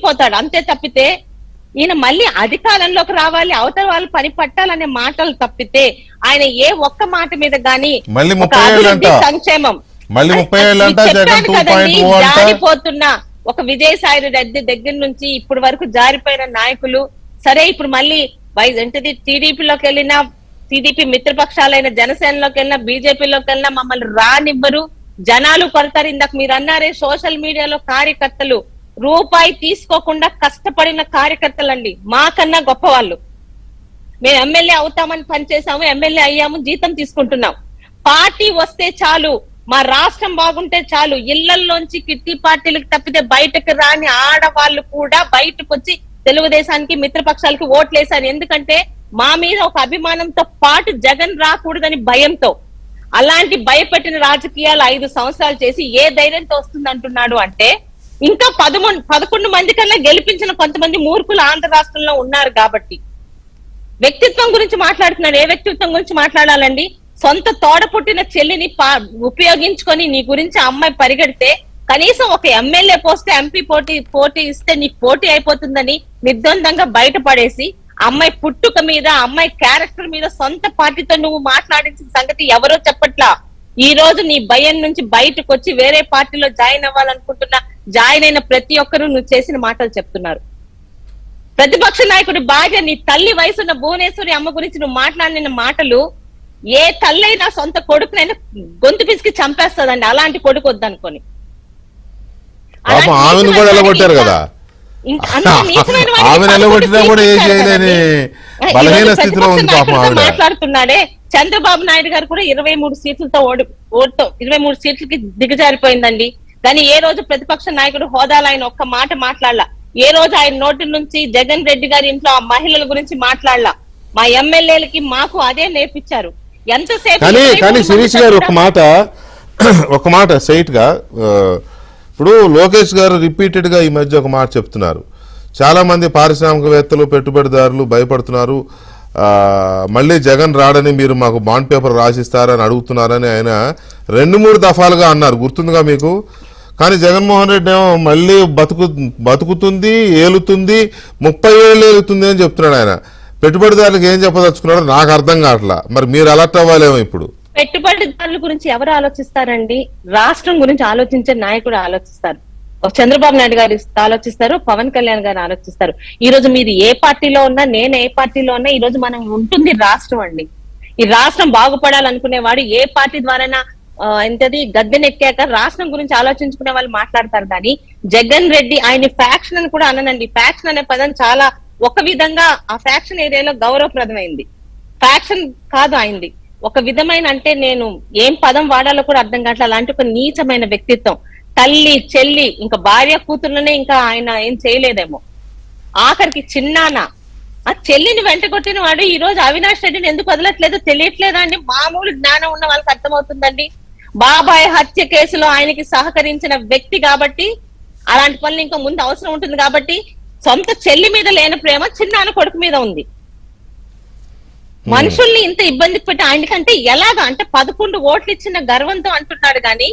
పోతాడు అంతే తప్పితే ఈయన మళ్ళీ అధికారంలోకి రావాలి, అవతల వాళ్ళు పని పట్టాలనే మాటలు తప్పితే ఆయన ఏ ఒక్క మాట మీద గానీ సంక్షేమం జారిపోతున్న ఒక విజయసాయి రెడ్డి దగ్గర నుంచి ఇప్పటి వరకు జారిపోయిన నాయకులు సరే ఇప్పుడు మళ్ళీ ఏంటిది టీడీపీలోకి వెళ్ళినా, టీడీపీ మిత్రపక్షాలైన జనసేనలోకి వెళ్ళినా, బీజేపీలోకి వెళ్ళినా మమ్మల్ని రానివ్వరు, జనాలు కొడతారు. ఇందాక మీరు అన్నారే సోషల్ మీడియాలో కార్యకర్తలు రూపాయి తీసుకోకుండా కష్టపడిన కార్యకర్తలండి మాకన్నా గొప్ప వాళ్ళు. మేము ఎమ్మెల్యే అవుతామని పనిచేసాము, ఎమ్మెల్యే అయ్యాము, జీతం తీసుకుంటున్నాం. పార్టీ వస్తే చాలు, మా రాష్ట్రం బాగుంటే చాలు, ఇళ్లలోంచి కిట్టి పార్టీలకు తప్పితే బయటకు రాని ఆడవాళ్ళు కూడా బయటకు వచ్చి తెలుగుదేశానికి మిత్రపక్షాలకి ఓట్లేశారు. ఎందుకంటే మా మీద ఒక అభిమానంతో పాటు జగన్ రాకూడదని భయంతో. అలాంటి భయపెట్టిన రాజకీయాలు 5 సంవత్సరాలు చేసి ఏ ధైర్యంతో వస్తుంది అంటున్నాడు అంటే ఇంకా 11 మంది కన్నా గెలిపించిన కొంతమంది మూర్ఖులు ఆంధ్ర రాష్ట్రంలో ఉన్నారు కాబట్టి. వ్యక్తిత్వం గురించి మాట్లాడుతున్నాడు. ఏ వ్యక్తిత్వం గురించి మాట్లాడాలండి? సొంత తోడ పుట్టిన చెల్లిని ఉపయోగించుకొని నీ గురించి అమ్మాయి పరిగెడితే కనీసం ఒక ఎమ్మెల్యే పోస్తే ఎంపీ పోటీ ఇస్తే నీకు పోటీ అయిపోతుందని నిర్ద్వందంగా బయటపడేసి అమ్మాయి పుట్టుక మీద, అమ్మాయి క్యారెక్టర్ మీద సొంత పార్టీతో నువ్వు మాట్లాడించిన సంగతి ఎవరో చెప్పట్లా. ఈ రోజు నీ భయం నుంచి బయటకు వచ్చి వేరే పార్టీలో జాయిన్ అవ్వాలనుకుంటున్నా జాయిన్ అయిన ప్రతి ఒక్కరూ నువ్వు చేసిన మాటలు చెప్తున్నారు. ప్రతిపక్ష నాయకుడి భార్య నీ తల్లి వయసున్న భువనేశ్వరి అమ్మ గురించి నువ్వు మాట్లాడిన మాటలు ఏ తల్లైనా సొంత కొడుకునైనా గొంతు పిసికి చంపేస్తుందండి. అలాంటి కొడుకు వద్దనుకొని మాట్లాడుతున్నాడే. చంద్రబాబు నాయుడు గారు కూడా 23 సీట్లతో 23 సీట్లకి దిగజారిపోయిందండి. కానీ ఏ రోజు ప్రతిపక్ష నాయకుడు హోదాలో ఆయన ఒక్క మాట మాట్లాడలా. ఏ రోజు ఆయన నోటి నుంచి జగన్ రెడ్డి గారి ఇంట్లో ఆ మహిళల గురించి మాట్లాడలా. మా ఎమ్మెల్యేలకి మాకు అదే నేర్పించారు. ఎంతసేపు కానీ శిరీష్ గారు ఒక మాట స్ట్రైట్ గా ఇప్పుడు లోకేష్ గారు రిపీటెడ్ గా ఈ మధ్య ఒక మాట చెప్తున్నారు. చాలా మంది పారిశ్రామికవేత్తలు, పెట్టుబడిదారులు భయపడుతున్నారు, మళ్ళీ జగన్ రాడని మీరు మాకు బాండ్ పేపర్ రాసిస్తారని అడుగుతున్నారని ఆయన 2-3 దఫాలుగా అన్నారు, గుర్తుందిగా మీకు. కానీ జగన్మోహన్ రెడ్డి ఏమో మళ్ళీ బతుకుతుంది, ఏలుతుంది, 30 ఏళ్ళు ఏలుతుంది అని చెప్తున్నాడు ఆయన. పెట్టుబడిదారులకు ఏం చెప్పదలుచుకున్నాడో నాకు అర్థం కావట్లా. మరి మీరు అలర్ట్ అవ్వాలేమో ఇప్పుడు. పెట్టుబడిదారుల గురించి ఎవరు ఆలోచిస్తారండి? రాష్ట్రం గురించి ఆలోచించే నాయకుడు ఆలోచిస్తారు. చంద్రబాబు నాయుడు గారు ఆలోచిస్తారు, పవన్ కళ్యాణ్ గారు ఆలోచిస్తారు. ఈ రోజు మీరు ఏ పార్టీలో ఉన్నా, నేను ఏ పార్టీలో ఉన్నా, ఈ రోజు మనం ఉంటుంది రాష్ట్రం అండి. ఈ రాష్ట్రం బాగుపడాలనుకునేవాడు ఏ పార్టీ ద్వారా ఎంతది గద్దెనెక్కాక రాష్ట్రం గురించి ఆలోచించుకునే వాళ్ళు మాట్లాడతారు. కానీ జగన్ రెడ్డి ఆయన ఫ్యాక్షన్ అని కూడా అననండి. ఫ్యాక్షన్ అనే పదం చాలా ఒక విధంగా ఆ ఫ్యాక్షన్ ఏరియాలో గౌరవప్రదమైంది. ఫ్యాక్షన్ కాదు ఆయనది, ఒక విధమైన అంటే నేను ఏం పదం వాడాలో కూడా అర్థం కావట్లేదు. అలాంటి ఒక నీచమైన వ్యక్తిత్వం. తల్లి, చెల్లి, ఇంకా భార్య కూతుర్లనే ఇంకా ఆయన ఏం చేయలేదేమో. ఆఖరికి చిన్నాన్న ఆ చెల్లిని వెంటగొట్టిన వాడు ఈ రోజు అవినాష్ రెడ్డిని ఎందుకు వదలట్లేదో తెలియట్లేదా అండి? మామూలు జ్ఞానం ఉన్న వాళ్ళకి అర్థమవుతుందండి. బాబాయ్ హత్య కేసులో ఆయనకి సహకరించిన వ్యక్తి కాబట్టి అలాంటి పనులు ఇంకా ముందు అవసరం ఉంటుంది కాబట్టి సొంత చెల్లి మీద లేని ప్రేమ చిన్నాన్న కొడుకు మీద ఉంది. మనుషుల్ని ఇంత ఇబ్బంది పెట్టి ఆయనకంటే ఎలాగా అంటే 11 ఓట్లు ఇచ్చిన గర్వంతో అంటున్నాడు కానీ